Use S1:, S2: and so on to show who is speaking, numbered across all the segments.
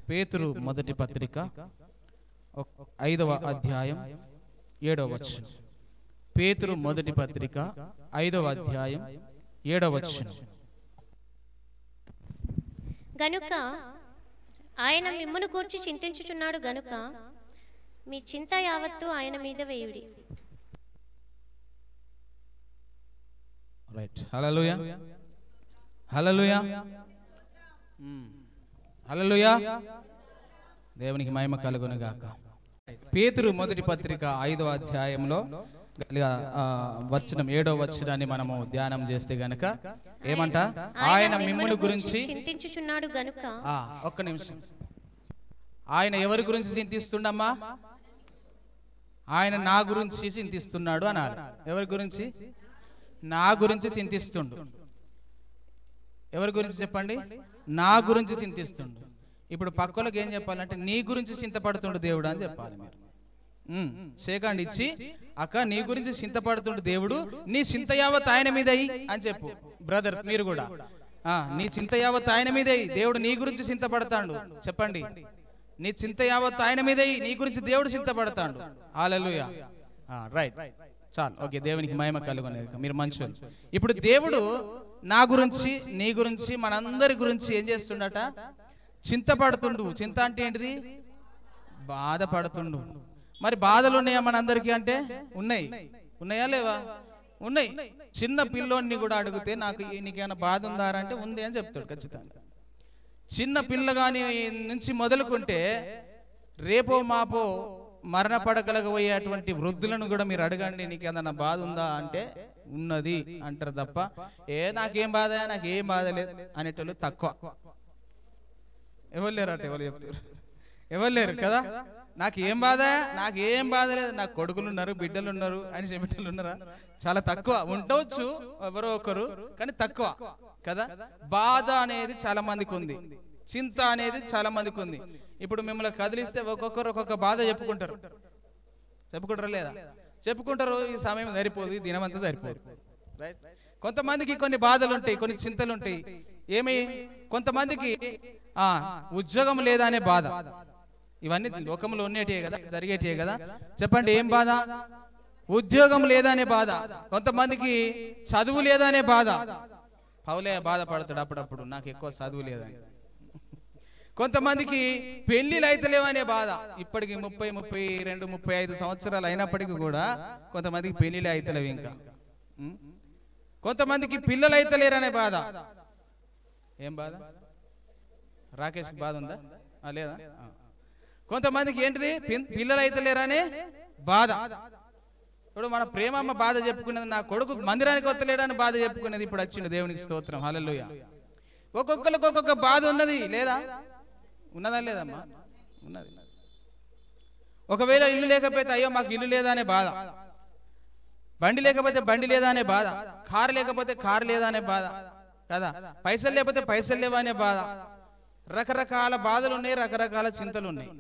S1: పేతురు మొదటి పత్రిక 5వ అధ్యాయం 7వ వచనం. పేతురు మొదటి పత్రిక 5వ అధ్యాయం 7వ వచనం.
S2: గనుక ఆయన మిమ్మును గూర్చి చింతించుచున్నాడు గనుక మీ చింత యావత్తు ఆయన మీద వేయుడి.
S1: రైట్. హల్లెలూయా, హల్లెలూయా, హల్లెలూయా. దేవునికి మహిమ కలుగును గాక. పేతురు మొదటి పత్రిక 5వ అధ్యాయంలో వచనం 7వ వచనాన్ని మనము ధ్యానం చేస్తే గనక ఏమంట? ఆయన మిమ్మును గురించి
S2: చింతించుచున్నాడు గనుక.
S1: ఒక్క నిమిషం. ఆయన ఎవరి గురించి చింతిస్తుండమ్మా? ఆయన నా గురించి చింతిస్తున్నాడు అన్నారు. ఎవరి గురించి? నా గురించి చింతిస్తుండు. ఎవరి గురించి చెప్పండి? నా గురించి చింతిస్తుండు. ఇప్పుడు పక్కలకు ఏం చెప్పాలంటే నీ గురించి చింతపడుతుండు దేవుడు అని చెప్పాలి. మీరు సేకండి ఇచ్చి అక్క నీ గురించి చింతపడుతుండు దేవుడు, నీ చింత యావత్ ఆయన మీద అని చెప్పు. బ్రదర్స్ మీరు కూడా నీ చింత యావత్ ఆయన మీద దేవుడు నీ గురించి చింతపడతాడు. చెప్పండి, నీ చింత యావత్ ఆయన మీద నీ గురించి దేవుడు చింతపడతాడు. హల్లెలూయా. రైట్, చాలు. ఓకే, దేవునికి మహిమ కలుగును. మీరు మంచోళ్ళు. ఇప్పుడు దేవుడు నా గురించి, నీ గురించి, మనందరి గురించి ఏం చేస్తుండట? చింతపడుతుండు. చింత అంటే ఏంటిది? బాధపడుతుండు. మరి బాధలు ఉన్నాయా మనందరికీ అంటే? ఉన్నాయి. ఉన్నాయా లేవా? ఉన్నాయి. చిన్న పిల్లోడిని కూడా అడిగితే నాకు నీకేమైనా బాధ ఉందా అంటే ఉంది అని చెప్తాడు ఖచ్చితంగా. చిన్న పిల్లగాని నుంచి మొదలుకుంటే రేపో మాపో మరణ పడగలగబోయేటువంటి వృద్ధులను కూడా మీరు అడగండి, నీకేదన్నా బాధ ఉందా అంటే ఉన్నది అంటారు తప్ప నాకేం బాధ, నాకేం బాధ లేదు అనేటోళ్ళు తక్కువ. ఎవరు లేరు అంటే ఎవరు చెప్తారు? ఎవరు లేరు కదా. నాకేం బాధ, నాకేం బాధ లేదు, నాకు కొడుకులు ఉన్నారు, బిడ్డలు ఉన్నారు అని చెప్పేటోళ్ళు ఉన్నారా? చాలా తక్కువ. ఉండవచ్చు ఎవరో ఒకరు, కానీ తక్కువ కదా. బాధ అనేది చాలా మందికి ఉంది, చింత అనేది చాలా మందికి ఉంది. ఇప్పుడు మిమ్మల్ని కదిలిస్తే ఒక్కొక్కరు ఒక్కొక్క బాధ చెప్పుకుంటారు. చెప్పుకుంటారా లేదా? చెప్పుకుంటారు. ఈ సమయం సరిపోదు, ఈ దినమంతా సరిపోదు. రైట్. కొంతమందికి కొన్ని బాధలు ఉంటాయి, కొన్ని చింతలు ఉంటాయి. ఏమి? కొంతమందికి ఉద్యోగం లేదా అనే బాధ. ఇవన్నీ లోకంలో ఉండేటివే కదా, జరిగేటివే కదా. చెప్పండి, ఏం బాధ? ఉద్యోగం లేదా అనే బాధ. కొంతమందికి చదువు లేదా అనే బాధ. పౌలే బాధపడతాడు అప్పుడప్పుడు, నాకు ఎక్కువ చదువు లేదని. కొంతమందికి పెళ్లిళ్ళు అయితే లేవనే బాధ. ఇప్పటికి 30, 32, 35 సంవత్సరాలు అయినప్పటికీ కూడా కొంతమందికి పెళ్లిళ్ళు అయితే లేవు ఇంకా. కొంతమందికి పిల్లలు అయితే లేరనే బాధ. ఏం బాధ? రాకేష్ బాధ ఉందా లేదా? కొంతమందికి ఏంటిది? పిల్లలు అయితే లేరనే బాధ. ఇప్పుడు మన ప్రేమమ్మ బాధ చెప్పుకున్నది, నా కొడుకు మందిరానికి వస్తలేడని బాధ చెప్పుకున్నది. ఇప్పుడు వచ్చిండు, దేవునికి స్తోత్రం, హల్లెలూయా. ఒక్కొక్కరికి ఒక్కొక్క బాధ ఉన్నది లేదా? ఉన్నదా లేదమ్మా? ఉన్నది. ఒకవేళ ఇల్లు లేకపోతే అయ్యో మాకు ఇల్లు లేదా అనే బాధ, బండి లేకపోతే బండి లేదా అనే బాధ, కారు లేకపోతే కారు లేదా అనే బాధ కదా, పైసలు లేకపోతే పైసలు లేవా అనే బాధ. రకరకాల బాధలు ఉన్నాయి, రకరకాల చింతలు ఉన్నాయి.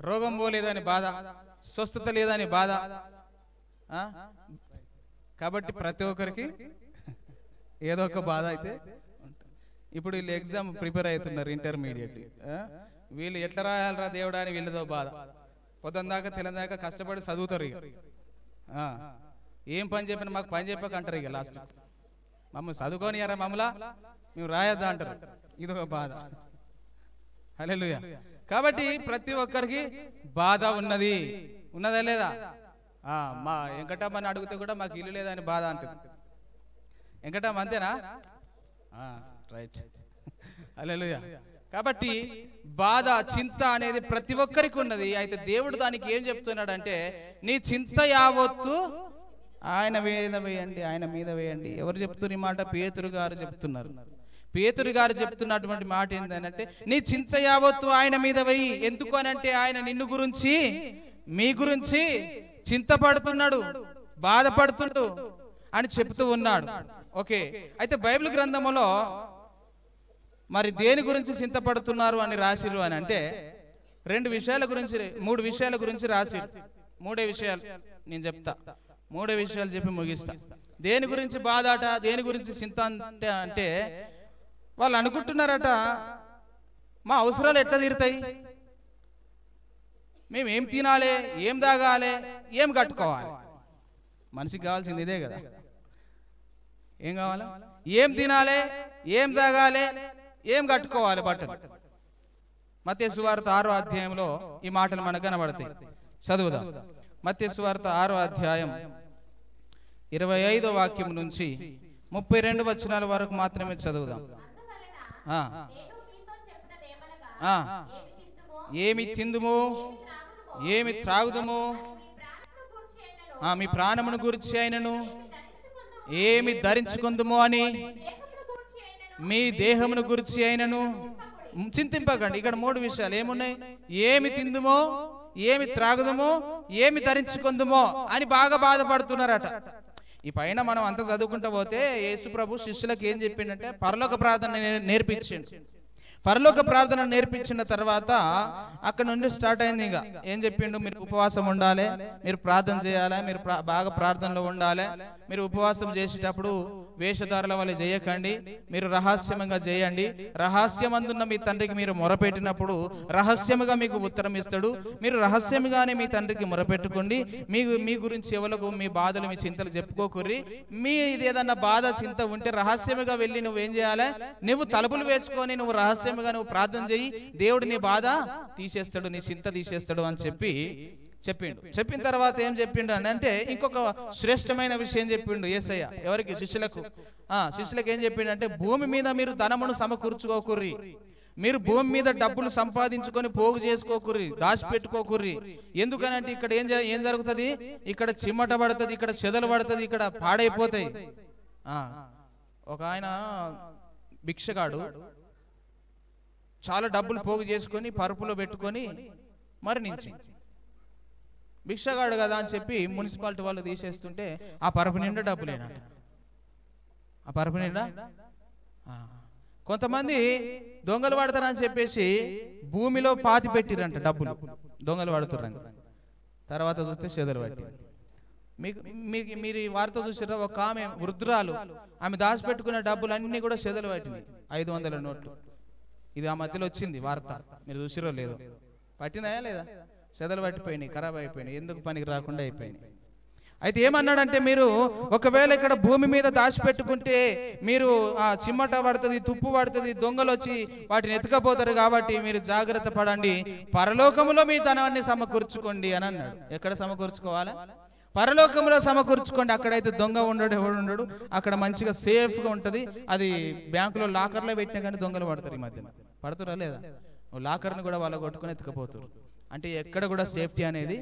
S1: రోగం పోలేదని బాధ, స్వస్థత లేదని బాధ. కాబట్టి ప్రతి ఒక్కరికి ఏదో ఒక బాధ అయితే. ఇప్పుడు వీళ్ళు ఎగ్జామ్ ప్రిపేర్ అవుతున్నారు, ఇంటర్మీడియట్. వీళ్ళు ఎట్లా రాయాలరా దేవుడా అని వీళ్ళదో బాధ. పొద్దున్న దాకా తెలందాక కష్టపడి చదువుతారు. ఇక ఏం పని చెప్పినా మాకు పని చెప్పక అంటారు. ఇక లాస్ట్ మమ్మల్ని చదువుకొని ఎరా మమ్మలా మేము రాయొద్దా అంటారు. ఇదొక బాధ. హల్లెలూయా. కాబట్టి ప్రతి ఒక్కరికి బాధ ఉన్నది. ఉన్నదా లేదా? మా వెంకటమ్మని అడిగితే కూడా మాకు ఇల్లు లేదని బాధ అంటుంది. వెంకటమ్మ అంతేనా? రైట్. హల్లెలూయా. కాబట్టి బాధ, చింత అనేది ప్రతి ఒక్కరికి ఉన్నది. అయితే దేవుడు దానికి ఏం చెప్తున్నాడంటే నీ చింత యావత్తు ఆయన మీద వేయండి, ఆయన మీద వేయండి. ఎవరు చెప్తున్నారు ఈ మాట? పేతురు గారు చెప్తున్నారు. పేతురు గారు చెప్తున్నటువంటి మాట ఏంటంటే నీ చింత యావత్తు ఆయన మీద వేయి. ఎందుకు అనంటే ఆయన నిన్ను గురించి, మీ గురించి చింతపడుతున్నాడు, బాధపడుతున్నాడు అని చెప్తూ ఉన్నాడు. ఓకే. అయితే బైబిల్ గ్రంథములో మరి దేని గురించి చింతపడుతున్నారు అని రాసిరు అని అంటే 3 విషయాల గురించి రాసిరు. 3 విషయాలు నేను చెప్తా. 3 విషయాలు చెప్పి ముగిస్తా. దేని గురించి బాధాట, దేని గురించి చింత అంటే వాళ్ళు అనుకుంటున్నారట, మా అవసరాలు ఎట్లా తీరుతాయి, మేము ఏం తినాలి, ఏం తాగాలి, ఏం కట్టుకోవాలి. మనిషికి కావాల్సింది ఇదే కదా. ఏం కావాలి? ఏం తినాలి, ఏం తాగాలి, ఏం కట్టుకోవాలి, బట్టలు. మత్తయి సువార్త 6వ అధ్యాయంలో ఈ మాటలు మనకు కనబడతాయి. చదువుదాం. మత్తయి సువార్త 6వ అధ్యాయం 25వ వాక్యం నుంచి 32 వచనాల వరకు మాత్రమే చదువుదాం. ఏమి తిందుము, ఏమి త్రాగుదుము, మీ ప్రాణమును గురించి అయినను, ఏమి ధరించుకుందుము అని మీ దేహమును గురించి అయినను చింతింపకండి. ఇక్కడ 3 విషయాలు ఏమున్నాయి? ఏమి తిందుమో, ఏమి త్రాగుదమో, ఏమి ధరించుకుందుమో అని బాగా బాధపడుతున్నారట. ఈ పైన మనం అంత చదువుకుంటూ పోతే యేసు ప్రభు శిష్యులకు ఏం చెప్పిండంటే పరలోక ప్రార్థన నేర్పించిండు. పరలోక ప్రార్థన నేర్పించిన తర్వాత అక్కడ నుండి స్టార్ట్ అయింది. ఇంకా ఏం చెప్పిండు? మీరు ఉపవాసం ఉండాలి, మీరు ప్రార్థన చేయాలి, మీరు బాగా ప్రార్థనలో ఉండాలి. మీరు ఉపవాసం చేసేటప్పుడు వేషధారుల వల్ల చేయకండి, మీరు రహస్యంగా చేయండి. రహస్యమందున్న మీ తండ్రికి మీరు మొరపెట్టినప్పుడు రహస్యముగా మీకు ఉత్తరం ఇస్తాడు. మీరు రహస్యముగానే మీ తండ్రికి మొరపెట్టుకోండి. మీ గురించి ఎవరికి మీ బాధలు, మీ చింతలు చెప్పుకోకుర్రి. మీ ఇది ఏదన్నా బాధ, చింత ఉంటే రహస్యముగా వెళ్ళి నువ్వేం చేయాలి? నువ్వు తలుపులు వేసుకొని నువ్వు రహస్యముగా నువ్వు ప్రార్థన చేయి, దేవుడు నీ బాధ తీసేస్తాడు, నీ చింత తీసేస్తాడు అని చెప్పిండు. చెప్పిన తర్వాత ఏం చెప్పిండు అని అంటే ఇంకొక శ్రేష్టమైన విషయం చెప్పిండు యేసయ్య. ఎవరికి? శిష్యులకు. శిష్యులకు ఏం చెప్పిండు అంటే భూమి మీద మీరు ధనమును సమకూర్చుకోకుర్రి, మీరు భూమి మీద డబ్బులు సంపాదించుకొని పోగు చేసుకోకుర్రి, దాచిపెట్టుకోకుర్రి. ఎందుకనంటే ఇక్కడ ఏం జరుగుతుంది? ఇక్కడ చిమ్మట పడుతుంది, ఇక్కడ చెదలు పడుతుంది, ఇక్కడ పాడైపోతాయి. ఒక ఆయన భిక్షగాడు చాలా డబ్బులు పోగు చేసుకొని పరుపులో పెట్టుకొని మరణించి, భిక్షగాడు కదా అని చెప్పి మున్సిపాలిటీ వాళ్ళు తీసేస్తుంటే ఆ పరుపు నిండా డబ్బులేనట. ఆ పరుపు నిండా కొంతమంది దొంగలు పడతారని చెప్పేసి భూమిలో పాతి పెట్టిరంట డబ్బులు, దొంగలు పడుతుర్రంట. తర్వాత చూస్తే చెదలు పట్టి. మీరు వారితో చూసారా? ఒక ఆమె వృద్ధురాలు, ఆమె దాచిపెట్టుకున్న డబ్బులు అన్ని కూడా చెదలు పట్టినాయి, 500 నోట్లు. ఇది ఆ మధ్యలో వచ్చింది వార్త, మీరు చూసిరో లేదో. పట్టినాయా లేదా? చెదలు పట్టిపోయినాయి, ఖరాబ్ అయిపోయినాయి, ఎందుకు పనికి రాకుండా అయిపోయినాయి. అయితే ఏమన్నాడంటే మీరు ఒకవేళ ఇక్కడ భూమి మీద దాచిపెట్టుకుంటే మీరు చిమ్మట పడుతుంది, తుప్పు పడుతుంది, దొంగలు వచ్చి వాటిని ఎత్తుకపోతారు. కాబట్టి మీరు జాగ్రత్త పడండి, పరలోకములో మీ ధనాన్ని సమకూర్చుకోండి అని అన్నాడు. ఎక్కడ సమకూర్చుకోవాలి? పరలోకంలో సమకూర్చుకోండి. అక్కడైతే దొంగ ఎవడు ఉండడు, అక్కడ మంచిగా సేఫ్ గా ఉంటది. అది బ్యాంకులో లాకర్లో పెట్టినా కానీ దొంగలు పడతారు. ఈ మధ్యన పడుతురా లేదా? లాకర్ని కూడా వాళ్ళు కొట్టుకుని ఎత్తుకపోతారు. అంటే ఎక్కడ కూడా సేఫ్టీ అనేది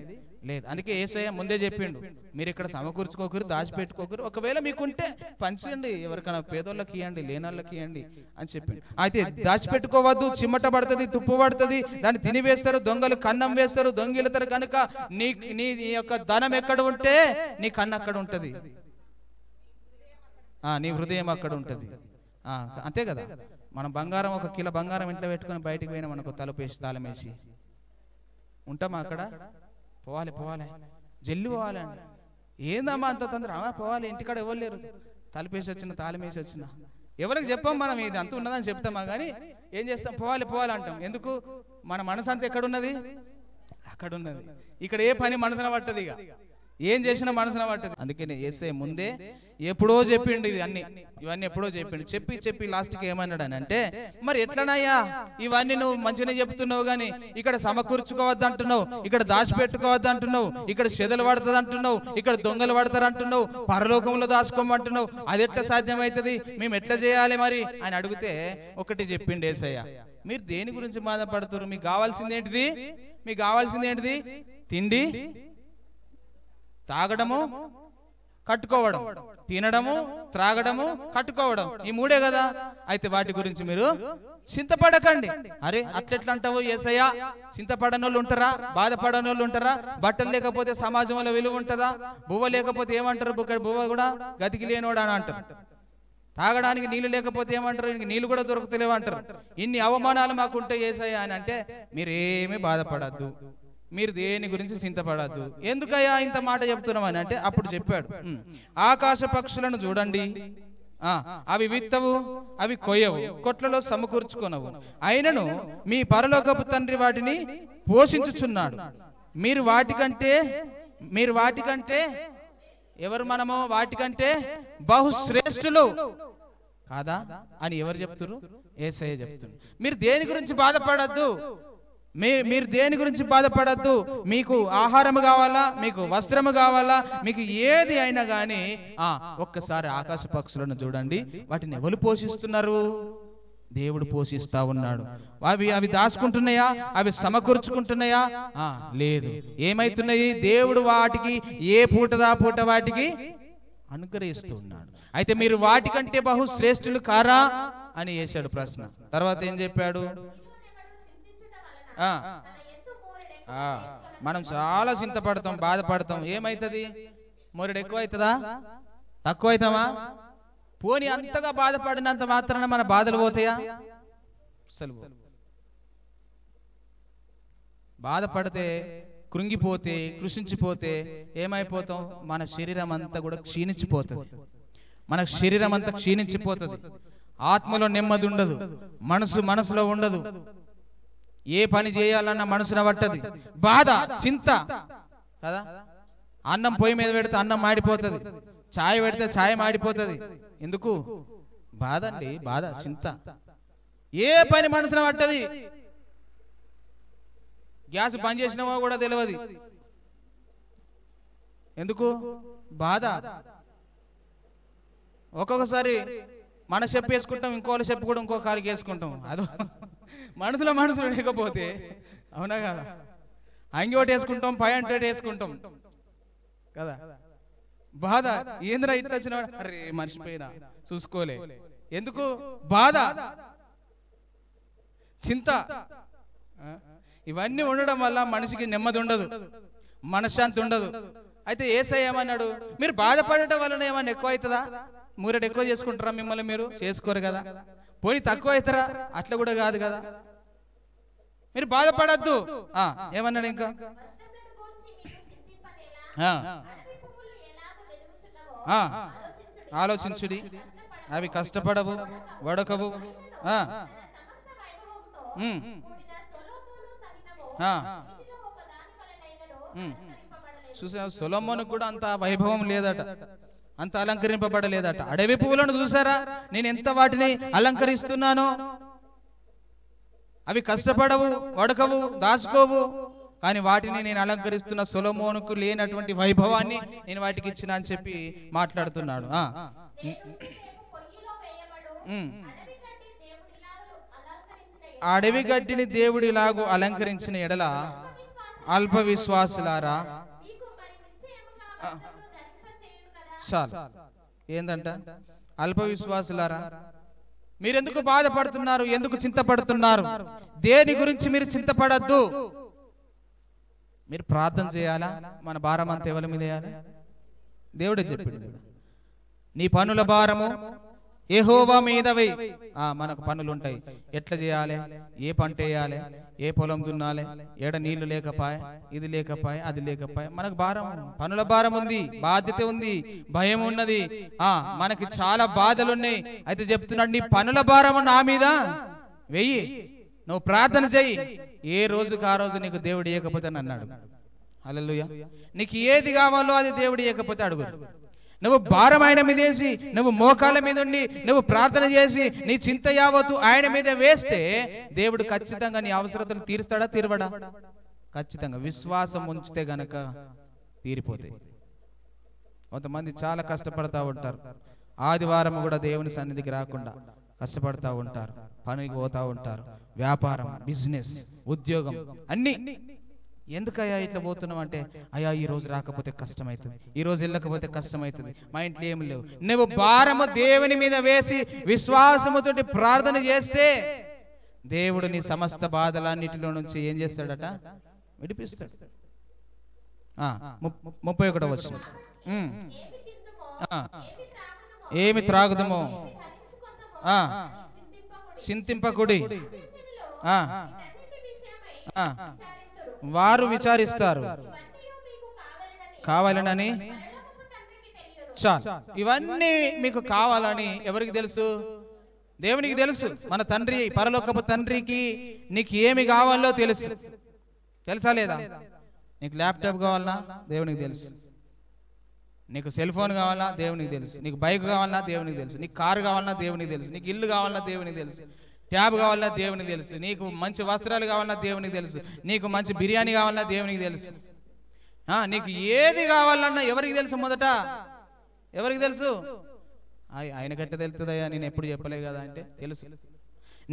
S1: లేదు. అందుకే యేసయ్య ముందే చెప్పిండు, మీరు ఇక్కడ సమకూర్చుకోకరు, దాచిపెట్టుకోకరు. ఒకవేళ మీకుంటే పంచండి, ఎవరికైనా పేదోళ్ళకి ఇవ్వండి, లేనోళ్ళకి ఇవ్వండి అని చెప్పిండు. అయితే దాచిపెట్టుకోవద్దు, చిమ్మట పడుతుంది, తుప్పు పడుతుంది, దాన్ని తినివేస్తారు, దొంగలు కన్నం వేస్తారు, దొంగిలుతారు. కనుక నీ యొక్క ధనం ఎక్కడ ఉంటే నీ కన్ను అక్కడ ఉంటది, నీ హృదయం అక్కడ ఉంటది. అంతే కదా. మనం బంగారం, 1 కిలో బంగారం ఇంట్లో పెట్టుకొని బయటికి పోయినా మనకు తలుపేసి తాళమేసి ఉంటామా? అక్కడ పోవాలి జల్లి పోవాలి. ఏందమ్మా అంత తొందర? పోవాలి, ఇంటికాడ ఎవరు లేరు, తలుపేసి వచ్చిన, తాళమేసి వచ్చిన, ఎవరికి చెప్పాం మనం ఇది అంత ఉన్నదని చెప్తామా? కానీ ఏం చేస్తాం? పోవాలి అంటాం. ఎందుకు? మన మనసు అంతా ఎక్కడున్నది? అక్కడ ఉన్నది. ఇక్కడ ఏ పని మనసున పట్టదు, ఇక ఏం చేసినా మనసున పట్టదు. అందుకని యేసయ్య ముందే ఎప్పుడో చెప్పిండు ఇవన్నీ ఎప్పుడో చెప్పిండు. చెప్పి లాస్ట్కి ఏమన్నాడు అని అంటే, మరి ఎట్లనయ్యా ఇవన్నీ నువ్వు మంచిగా చెప్తున్నావు కానీ ఇక్కడ సమకూర్చుకోవద్దు అంటున్నావు, ఇక్కడ దాచిపెట్టుకోవద్దు అంటున్నావు, ఇక్కడ చెదలు పడుతుంది అంటున్నావు, ఇక్కడ దొంగలు పడతారు అంటున్నావు, పరలోకంలో దాచుకోమంటున్నావు, అది ఎట్లా సాధ్యమవుతుంది? మేము ఎట్లా చేయాలి మరి అని అడిగితే ఒకటి చెప్పిండు యేసయ్య, మీరు దేని గురించి బాధపడుతున్నారు? మీకు కావాల్సింది ఏంటిది? తిండి, తాగడము, కట్టుకోవడం. తినడము, త్రాగడము, కట్టుకోవడం, ఈ 3 కదా. అయితే వాటి గురించి మీరు చింతపడకండి. అరే అట్లెట్లా అంటావు యేసయ్య? చింతపడనోళ్ళు ఉంటారా? బాధపడనోళ్ళు ఉంటారా? బట్టలు లేకపోతే సమాజంలో విలువ ఉంటుందా? బువ్వ లేకపోతే ఏమంటారు? బువ్వ కూడా గతికి లేనోడు అని అంటారు. తాగడానికి నీళ్లు లేకపోతే ఏమంటారు? ఇంక నీళ్లు కూడా దొరుకుతలేవు అంటారు. ఇన్ని అవమానాలు మాకుంటే యేసయ్య అని అంటే మీరేమీ బాధపడద్దు, మీరు దేని గురించి చింతపడద్దు. ఎందుకయ్యా ఇంత మాట చెప్తున్నామని అంటే అప్పుడు చెప్పాడు, ఆకాశ పక్షులను చూడండి, అవి విత్తవు, అవి కొయ్యవు, కొట్లలో సమకూర్చుకొనవు, అయినను మీ పరలోకపు తండ్రి వాటిని పోషించుచున్నాడు. మీరు వాటికంటే ఎవరు? మనము వాటికంటే బహుశ్రేష్ఠులు కాదా అని ఎవరు చెప్తున్నారు? యేసయ్య చెప్తున్నారు. మీరు దేని గురించి బాధపడద్దు, మీరు దేని గురించి బాధపడద్దు. మీకు ఆహారము కావాలా, మీకు వస్త్రము కావాలా, మీకు ఏది అయినా కానీ ఒక్కసారి ఆకాశ పక్షులను చూడండి. వాటిని ఎవరు పోషిస్తున్నారు? దేవుడు పోషిస్తా ఉన్నాడు. అవి దాచుకుంటున్నాయా? అవి సమకూర్చుకుంటున్నాయా? లేదు. ఏమైతున్నాయి? దేవుడు వాటికి ఏ పూటదా పూట వాటికి అనుగ్రహిస్తూ ఉన్నాడు. అయితే మీరు వాటికంటే బహుశ్రేష్ఠులు కారా అని వేశాడు ప్రశ్న. తర్వాత ఏం చెప్పాడు? మనం చాలా చింతపడతాం, బాధపడతాం. ఏమైతుంది? మొరడు ఎక్కువ అవుతుందా, తక్కువ అవుతామా? పోనీ అంతగా బాధపడినంత మాత్రాన మన బాధలు పోతాయా? అసలు బాధపడితే, కృంగిపోతే, కృషించిపోతే ఏమైపోతాం? మన శరీరం అంతా కూడా క్షీణించిపోతుంది. మన శరీరం అంతా క్షీణించిపోతుంది. ఆత్మలో నెమ్మది ఉండదు, మనసులో ఉండదు. ఏ పని చేయాలన్న మనసున పట్టది. బాధ, చింత కదా. అన్నం పొయ్యి మీద పెడితే అన్నం మాడిపోతుంది, ఛాయ్ పెడితే ఛాయ్ మాడిపోతుంది. ఎందుకు? బాధ అండి, బాధ, చింత. ఏ పని మనసున పట్టది. గ్యాస్ బంద్ చేసినావో కూడా తెలియదు. ఎందుకు? బాధ. ఒక్కొక్కసారి మన చెప్పు వేసుకుంటాం, ఇంకోళ్ళు చెప్పు కూడా ఇంకో కాలికి వేసుకుంటాం. అదో మనసులో లేకపోతే, అవునా కదా? అంగి ఒకటి వేసుకుంటాం, పై అంటే వేసుకుంటాం కదా. బాధ. ఏంద్రా ఇట్లా వచ్చిన? అరే మర్చిపోయినా, చూసుకోలే. ఎందుకు? బాధ, చింత. ఇవన్నీ ఉండడం వల్ల మనిషికి నెమ్మది ఉండదు, మనశ్శాంతి ఉండదు. అయితే యేసయ్య ఏమన్నాడు? మీరు బాధపడటం వలన ఏమన్నా ఎక్కువ అవుతుందా? మూరెడు ఎక్కువ చేసుకుంటారా? మిమ్మల్ని మీరు చేసుకోరు కదా. పోనీ తక్కువ అవుతారా? అట్లా కూడా కాదు కదా. మీరు బాధపడద్దు. ఏమన్నాడు ఇంకా? ఆలోచించుడి, అవి కష్టపడవు, వడకవు. చూసా, సొలొమోనుకు కూడా అంత వైభవం లేదట, అంత అలంకరింపబడలేదట. అడవి పువ్వులను చూసారా? నేను ఎంత వాటిని అలంకరిస్తున్నానో. అవి కష్టపడవు, వడకవు, దాచుకోవు, కానీ వాటిని నేను అలంకరిస్తున్న. సొలొమోనుకు లేనటువంటి వైభవాన్ని నేను వాటికి ఇచ్చిన అని చెప్పి మాట్లాడుతున్నాడు. అడవి గడ్డిని దేవుడిలాగు అలంకరించిన ఎడల అల్ప విశ్వాసులారా. చాలు. ఏందంట? అల్ప విశ్వాసులారా, మీరెందుకు బాధపడుతున్నారు? ఎందుకు చింతపడుతున్నారు? దేని గురించి మీరు చింతపడద్దు. మీరు ప్రార్థన చేయాలా? మన భారం అంతా ఎవరి మీద వేయాలి? దేవుడే చెప్పింది, నీ పనుల భారము యెహోవా మీద వేయి. మనకు పనులు ఉంటాయి. ఎట్లా చేయాలి? ఏ పంట వేయాలి? ఏ పొలం దున్నాలి? ఏడ నీళ్లు లేకపాయ, ఇది లేకపాయ, అది లేకపాయ. మనకు భారం, పనుల భారం ఉంది, బాధ్యత ఉంది, భయం ఉన్నది. మనకి చాలా బాధలున్నాయి. అయితే చెప్తున్నాడు, నీ పనుల భారము నా మీద వెయ్యి, నువ్వు ప్రార్థన చెయ్యి. ఏ రోజుకు ఆ రోజు నీకు దేవుడు ఇవ్వకపోతే అన్నాడు. హల్లెలూయా. నీకు ఏది కావాలో అది దేవుడు ఇవ్వకపోతే అడుగు. నువ్వు భారం ఆయన మీద వేసి, నువ్వు మోకాళ్ళ మీద ఉండి, నువ్వు ప్రార్థన చేసి, నీ చింత యావత్తు ఆయన మీద వేస్తే దేవుడు ఖచ్చితంగా నీ అవసరతలు తీరుస్తాడా? తీరవడా? ఖచ్చితంగా. విశ్వాసం ఉంచితే గనక తీరిపోతాయి. కొంతమంది చాలా కష్టపడతా ఉంటారు. ఆదివారం కూడా దేవుని సన్నిధికి రాకుండా కష్టపడతా ఉంటారు, పనికి పోతా ఉంటారు. వ్యాపారం, బిజినెస్, ఉద్యోగం అన్ని. ఎందుకయ్యా ఇట్లా పోతున్నావు అంటే, అయ్యా ఈ రోజు రాకపోతే కష్టమవుతుంది, ఈ రోజు వెళ్ళకపోతే కష్టమవుతుంది, మా ఇంట్లో ఏమి లేవు. నువ్వు భారము దేవుని మీద వేసి విశ్వాసముతోటి ప్రార్థన చేస్తే దేవుడు నీ సమస్త బాధలన్నిటిలో నుంచి ఏం చేస్తాడట? విడిపిస్తాడు. 31వ వచనం. ఏమి త్రాగుదమో చింతింపకుడి, వారు విచారిస్తారు, కావాలనని చాలు. ఇవన్నీ మీకు కావాలని ఎవరికి తెలుసు? దేవునికి తెలుసు. మన తండ్రి, పరలోకపు తండ్రికి నీకు ఏమి కావాలో తెలుసు. తెలుసా లేదా? నీకు ల్యాప్టాప్ కావాలన్నా దేవునికి తెలుసు. నీకు సెల్ ఫోన్ కావాలన్నా దేవునికి తెలుసు. నీకు బైక్ కావాలన్నా దేవునికి తెలుసు. నీకు కారు కావాలన్నా దేవునికి తెలుసు. నీకు ఇల్లు కావాలన్నా దేవునికి తెలుసు. ట్యాబ్ కావాలన్నా దేవునికి తెలుసు. నీకు మంచి వస్త్రాలు కావాలన్నా దేవునికి తెలుసు. నీకు మంచి బిర్యానీ కావాలన్నా దేవునికి తెలుసు. నీకు ఏది కావాలన్నా ఎవరికి తెలుసు? మొదట ఎవరికి తెలుసు? ఆయన గట్ట తెలుస్తుందయ్యా, నేను ఎప్పుడు చెప్పలే కదా అంటే తెలుసు.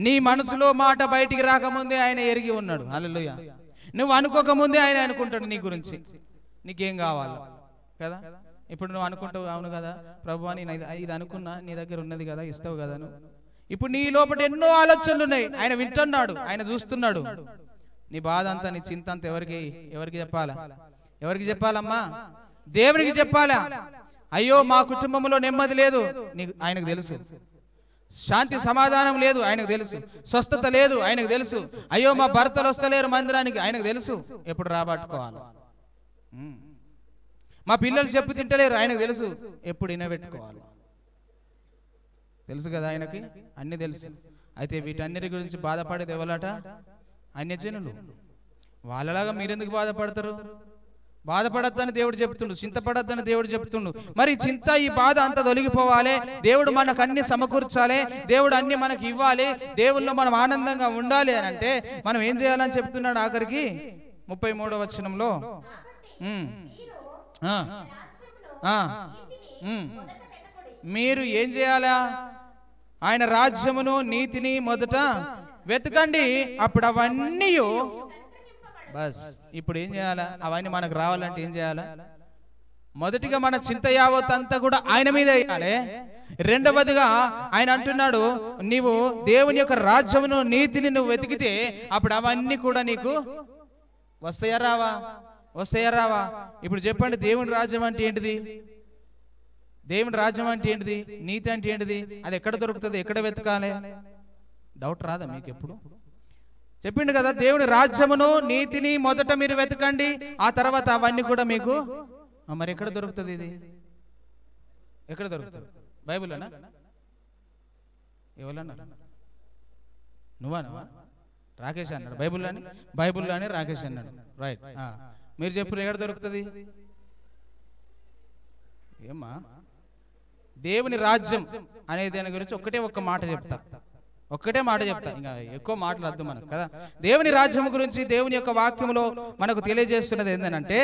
S1: నీ మనసులో మాట బయటికి రాకముందే ఆయన ఎరిగి ఉన్నాడు. హల్లెలూయా. నువ్వు అనుకోకముందే ఆయన అనుకుంటాడు నీ గురించి, నీకేం కావాలో కదా. ఇప్పుడు నువ్వు అనుకుంటావు, అవును కదా ప్రభువా, నేను ఇది అనుకున్నా, నీ దగ్గర ఉన్నది కదా, ఇస్తావు కదా నువ్వు. ఇప్పుడు నీ లోపల ఎన్నో ఆలోచనలు ఉన్నాయి. ఆయన వింటున్నాడు, ఆయన చూస్తున్నాడు. నీ బాధ అంతా, నీ చింత అంతా ఎవరికి చెప్పాలా? ఎవరికి చెప్పాలమ్మా? దేవునికి చెప్పాలా? అయ్యో మా కుటుంబంలో నెమ్మది లేదు, నీకు ఆయనకు తెలుసు. శాంతి సమాధానం లేదు, ఆయనకు తెలుసు. స్వస్థత లేదు, ఆయనకు తెలుసు. అయ్యో మా భర్తలు వస్తలేరు మందిరానికి, ఆయనకు తెలుసు. ఎప్పుడు రాబట్టుకోవాలి. మా పిల్లలు చెప్పు తింటలేరు, ఆయనకు తెలుసు. ఎప్పుడు వినబెట్టుకోవాలి. తెలుసు కదా ఆయనకి, అన్ని తెలుసు. అయితే వీటన్నిటి గురించి బాధపడేది ఎవరట? అన్యజనులు. వాళ్ళలాగా మీరెందుకు బాధపడతారు? బాధపడద్దని దేవుడు చెప్తుండు, చింతపడద్దని దేవుడు చెప్తుండు. మరి చింత, ఈ బాధ అంతా తొలగిపోవాలి. దేవుడు మనకు అన్ని సమకూర్చాలి, దేవుడు అన్ని మనకి ఇవ్వాలి, దేవుళ్ళో మనం ఆనందంగా ఉండాలి అని అంటే మనం ఏం చేయాలని చెప్తున్నాడు ఆఖరికి 33వ వచనంలో. మీరు ఏం చేయాలా? ఆయన రాజ్యమును నీతిని మొదట వెతకండి, అప్పుడు అవన్నీ బస్. ఇప్పుడు ఏం చేయాలా? అవన్నీ మనకు రావాలంటే ఏం చేయాలా? మొదటిగా మన చింత యావత్ అంతా కూడా ఆయన మీద వేయాలి. రెండవదిగా ఆయన అంటున్నాడు, నీవు దేవుని యొక్క రాజ్యమును నీతిని నువ్వు వెతికితే అప్పుడు అవన్నీ కూడా నీకు వస్తాయా రావా? వస్తాయా రావా? ఇప్పుడు చెప్పండి, దేవుని రాజ్యం అంటే ఏంటిది? దేవుని రాజ్యం అంటే ఏంటిది? నీతి అంటే ఏంటిది? అది ఎక్కడ దొరుకుతుంది? ఎక్కడ వెతకాలి? డౌట్ రాదా మీకు ఎప్పుడు? చెప్పిండు కదా, దేవుని రాజ్యమును నీతిని మొదట మీరు వెతకండి, ఆ తర్వాత అవన్నీ కూడా మీకు. మరి ఎక్కడ దొరుకుతుంది ఇది? ఎక్కడ దొరుకుతుంది? బైబిల్లోనా? ఎవరన్నారు? నువ్వా? రాకేష్ అన్నాడు. బైబిల్లోనే రాకేష్ అన్నాడు. రైట్. మీరు చెప్పు, ఎక్కడ దొరుకుతుంది? ఏమ్మా, దేవుని రాజ్యం అనే దాని గురించి ఒక్క మాట చెప్తా. ఇంకా ఎక్కువ మాట్లాడద్దు మనకు కదా. దేవుని రాజ్యం గురించి దేవుని యొక్క వాక్యంలో మనకు తెలియజేస్తున్నది ఏంటంటే,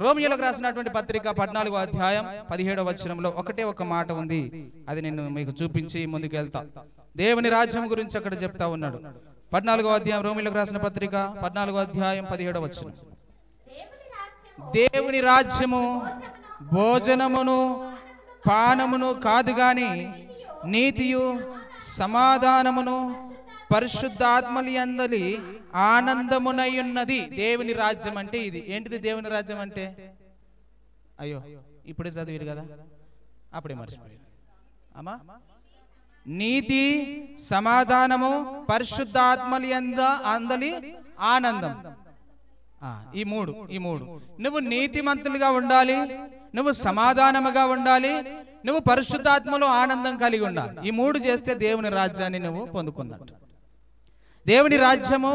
S1: రోమియోలకు రాసినటువంటి పత్రిక 14వ అధ్యాయం 17వ వచనంలో ఒక్క మాట ఉంది. అది నేను మీకు చూపించి ముందుకు వెళ్తా. దేవుని రాజ్యం గురించి అక్కడ చెప్తా ఉన్నాడు. 14వ అధ్యాయం, రోమియోలకు రాసిన పత్రిక 14వ అధ్యాయం 17వ వచనం. దేవుని రాజ్యము భోజనమును పానమును కాదు గాని నీతియు సమాధానమును పరిశుద్ధాత్మయందలి ఆనందమునయున్నది. దేవుని రాజ్యం అంటే ఇది. ఏంటిది దేవుని రాజ్యం అంటే? అయ్యో, ఇప్పుడే చదివారు కదా, అప్పుడే మర్చిపోయారు. అమ్మా, నీతి, సమాధానము, పరిశుద్ధాత్మయందలి ఆనందం. ఈ మూడు. నువ్వు నీతిమంతులుగా ఉండాలి, నువ్వు సమాధానముగా ఉండాలి, నువ్వు పరిశుద్ధాత్మలో ఆనందం కలిగి ఉండాలి. ఈ మూడు చేస్తే దేవుని రాజ్యాన్ని నువ్వు పొందుకున్నట్టు. దేవుని రాజ్యము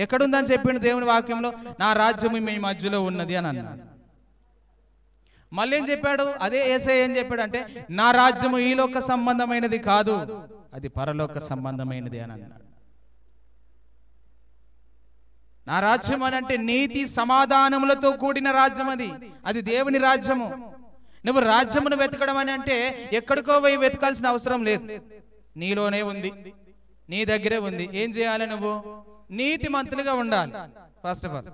S1: ఎక్కడుందని చెప్పిండు దేవుని వాక్యంలో? నా రాజ్యము మీ మధ్యలో ఉన్నది అని అన్నాడు. మళ్ళీ ఏం చెప్పాడు? అదే యేసయ్య ఏం చెప్పాడు అంటే, నా రాజ్యము ఈ లోక సంబంధమైనది కాదు, అది పరలోక సంబంధమైనది అని అన్నాడు. నా రాజ్యం అని అంటే నీతి సమాధానములతో కూడిన రాజ్యం. అది దేవుని రాజ్యము. నువ్వు రాజ్యమును వెతకడం అని అంటే ఎక్కడికో పోయి వెతకాల్సిన అవసరం లేదు, నీలోనే ఉంది, నీ దగ్గరే ఉంది. ఏం చేయాలి? నువ్వు నీతిమంతులుగా ఉండాలి. ఫస్ట్ ఆఫ్ ఆల్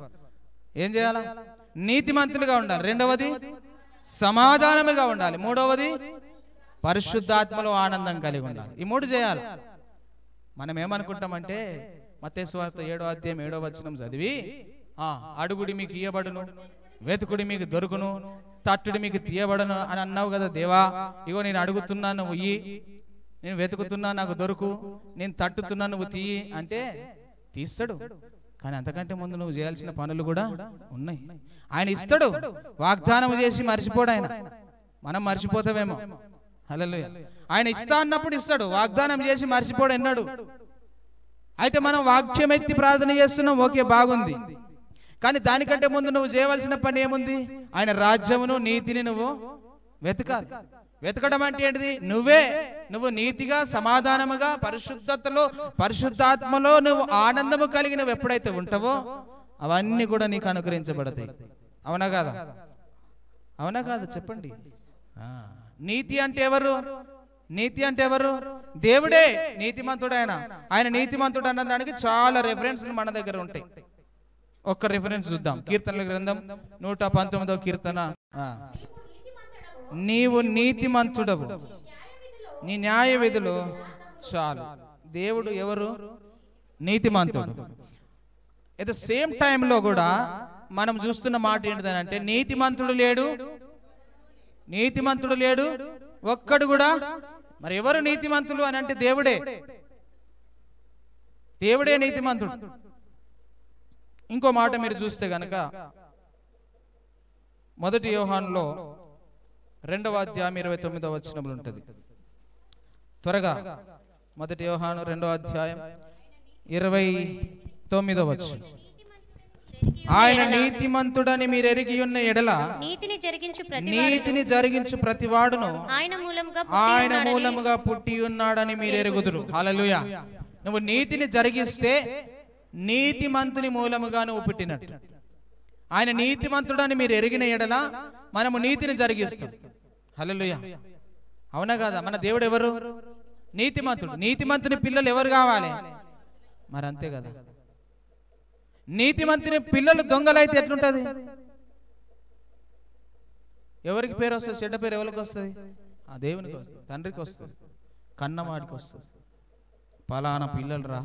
S1: ఏం చేయాలా? నీతిమంతులుగా ఉండాలి. రెండవది సమాధానముగా ఉండాలి. మూడవది పరిశుద్ధాత్మలో ఆనందం కలిగి ఉండాలి. ఈ మూడు చేయాలి. మనం ఏమనుకుంటామంటే, మత్తయి సువార్త 7వ అధ్యాయం 7వ వచనం చదివి, అడుగుడి మీకు ఇయ్యబడును, వెతుకుడి మీకు దొరుకును, తట్టుడి మీకు తీయబడను అని అన్నావు కదా దేవా. ఇగో నేను అడుగుతున్నా, నువ్వు ఇయ్యి, నేను వెతుకుతున్నా, నాకు దొరుకు, నేను తట్టుతున్నా, నువ్వు తీయి అంటే తీస్తాడు. కానీ అంతకంటే ముందు నువ్వు చేయాల్సిన పనులు కూడా ఉన్నాయి. ఆయన ఇస్తాడు, వాగ్దానం చేసి మర్చిపోడు. ఆయన మనం మర్చిపోతామేమో. హల్లెలూయా. ఆయన ఇస్తా అన్నప్పుడు ఇస్తాడు, వాగ్దానం చేసి మర్చిపోడు ఎన్నాడు. అయితే మనం వాక్యం ఎత్తి ప్రార్థన చేస్తున్నాం, ఓకే బాగుంది. కానీ దానికంటే ముందు నువ్వు చేయవలసిన పని ఏముంది? ఆయన రాజ్యమును నీతిని నువ్వు వెతకాలి. వెతకడం అంటే ఏంటిది? నువ్వు నీతిగా, సమాధానముగా, పరిశుద్ధతలో, పరిశుద్ధాత్మలో నువ్వు ఆనందము కలిగి నువ్వు ఎప్పుడైతే ఉంటావో అవన్నీ కూడా నీకు అనుగ్రహించబడతాయి. అవునా కాదా? అవునా కాదు? చెప్పండి. నీతి అంటే ఎవరు? నీతి అంటే ఎవరు? దేవుడే నీతిమంతుడు. ఆయన నీతిమంతుడు అన్న దానికి చాలా రెఫరెన్స్ మన దగ్గర ఉంటాయి. ఒక్క రెఫరెన్స్ చూద్దాం. కీర్తనల గ్రంథం 119వ కీర్తన. నీవు నీతిమంతుడవు, నీ న్యాయ విధులు చాలు. దేవుడు ఎవరు? నీతిమంతుడు. ఎట్ ద సేమ్ టైంలో కూడా మనం చూస్తున్న మాట ఏంటిదనంటే నీతిమంతుడు లేడు ఒక్కడు కూడా. మరి ఎవరు నీతిమంతులు అని అంటే దేవుడే నీతిమంతుడు. ఇంకో మాట మీరు చూస్తే గనక 1 యోహానులో 2వ అధ్యాయం 29వ వచనంలో ఉంటుంది. త్వరగా 1 యోహాను 2వ అధ్యాయం 29వ వచనం. ఆయన నీతిమంతుడని మీరు ఎరిగి ఉన్న ఎడల నీతిని జరిగించు ప్రతివాడును ఆయన మూలముగా పుట్టి ఉన్నాడని మీరు ఎరుగుదురు. హల్లెలూయా. నువ్వు నీతిని జరిగిస్తే నీతిమంతుని మూలముగా నువ్వు పుట్టినట్టు. ఆయన నీతిమంతుడని మీరు ఎరిగిన ఎడల మనము నీతిని జరిగిస్తాం. హల్లెలూయా. అవునా కదా? మన దేవుడు ఎవరు? నీతిమంతుడు. నీతిమంతుని పిల్లలు ఎవరు కావాలి? మరి అంతే కదా. నీతిమంతుని పిల్లలు దొంగలైతే ఎట్లుంటది? ఎవరికి పేరు వస్తుంది? చెడ్డ పేరు ఎవరికి వస్తుంది? ఆ దేవునికి వస్తుంది, తండ్రికి వస్తుంది, కన్నవాడికి వస్తుంది. ఫలానా పిల్లలు రా,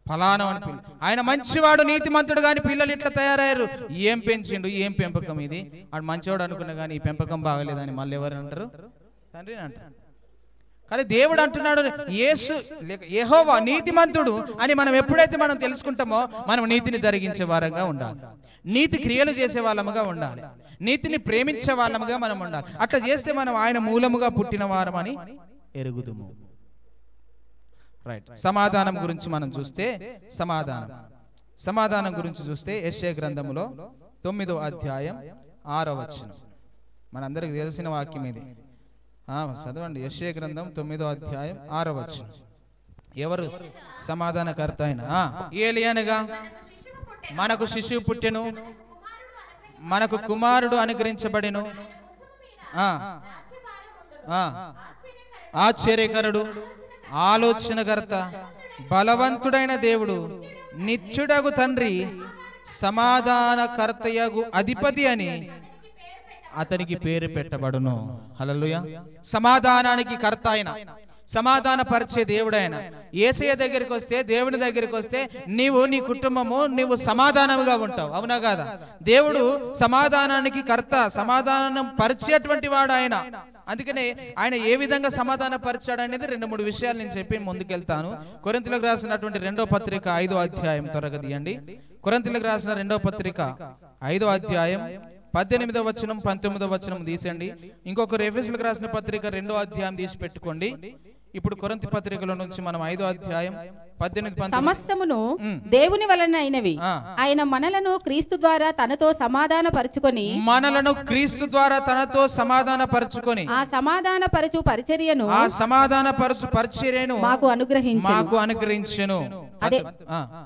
S1: ఫలానా అని పిల్లలు. ఆయన మంచివాడు, నీతిమంతుడు, కానీ పిల్లలు ఇట్లా తయారయ్యారు. ఏం పెంచిండు, ఏం పెంపకం ఇది? వాడు మంచివాడు అనుకున్నా కానీ ఈ పెంపకం బాగలేదని మళ్ళీ ఎవరు అంటారు? తండ్రిని అంటారు. కానీ దేవుడు అంటున్నాడు యెహోవా నీతిమంతుడు అని. మనం ఎప్పుడైతే మనం తెలుసుకుంటామో మనం నీతిని జరిగించే వారంగా ఉండాలి, నీతి క్రియలు చేసే వాళ్ళముగా ఉండాలి, నీతిని ప్రేమించే వాళ్ళముగా మనం ఉండాలి. అట్లా చేస్తే మనం ఆయన మూలముగా పుట్టిన వారమని ఎరుగుదుము. రైట్. సమాధానం గురించి మనం చూస్తే, సమాధానం గురించి చూస్తే యెషయా గ్రంథములో 9వ అధ్యాయం 6వ వచనం. మనందరికి తెలిసిన వాక్యం ఇది. చదవండి. యెషయా గ్రంథం 9వ అధ్యాయం 6వ వచనం. ఎవరు సమాధానకర్త అయిన? ఏలియానగా మనకు శిశువు పుట్టెను, మనకు కుమారుడు అనుగ్రహించబడెను. ఆశ్చర్యకరుడు, ఆలోచనకర్త, బలవంతుడైన దేవుడు, నిత్యుడగు తండ్రి, సమాధానకర్తయగు అధిపతి అని అతనికి పేరు పెట్టబడును. హల్లెలూయా. సమాధానానికి కర్త ఆయన, సమాధాన పరిచే దేవుడైన. యేసయ్య దగ్గరికి వస్తే, దేవుని దగ్గరికి వస్తే నీవు, నీ కుటుంబము, నీవు సమాధానముగా ఉంటావు. అవునా కాదా? దేవుడు సమాధానానికి కర్త, సమాధానం పరిచేటువంటి వాడు ఆయన. అందుకనే ఆయన ఏ విధంగా సమాధాన పరిచాడు అనేది 2-3 విషయాలు నేను చెప్పి ముందుకెళ్తాను. కొరింథీయులకు రాసినటువంటి 2వ పత్రిక 5వ అధ్యాయం త్వరగా తీయండి. కొరింథీయులకు రాసిన 2వ పత్రిక 5వ అధ్యాయం 18వ వచనం 19వ వచనం తీసండి. ఇంకొకరు ఎఫెసీయులకు రాసిన పత్రిక 2వ అధ్యాయం తీసి పెట్టుకోండి. ఇప్పుడు కొరింథీ పత్రికలో నుంచి మనం 5వ అధ్యాయం 18-19.
S3: సమస్తమును దేవుని వలన అయినవి. ఆయన మనలను క్రీస్తు ద్వారా తనతో సమాధాన పరుచుకొని, ఆ సమాధాన పరచు పరిచర్యను మాకు అనుగ్రహించెను.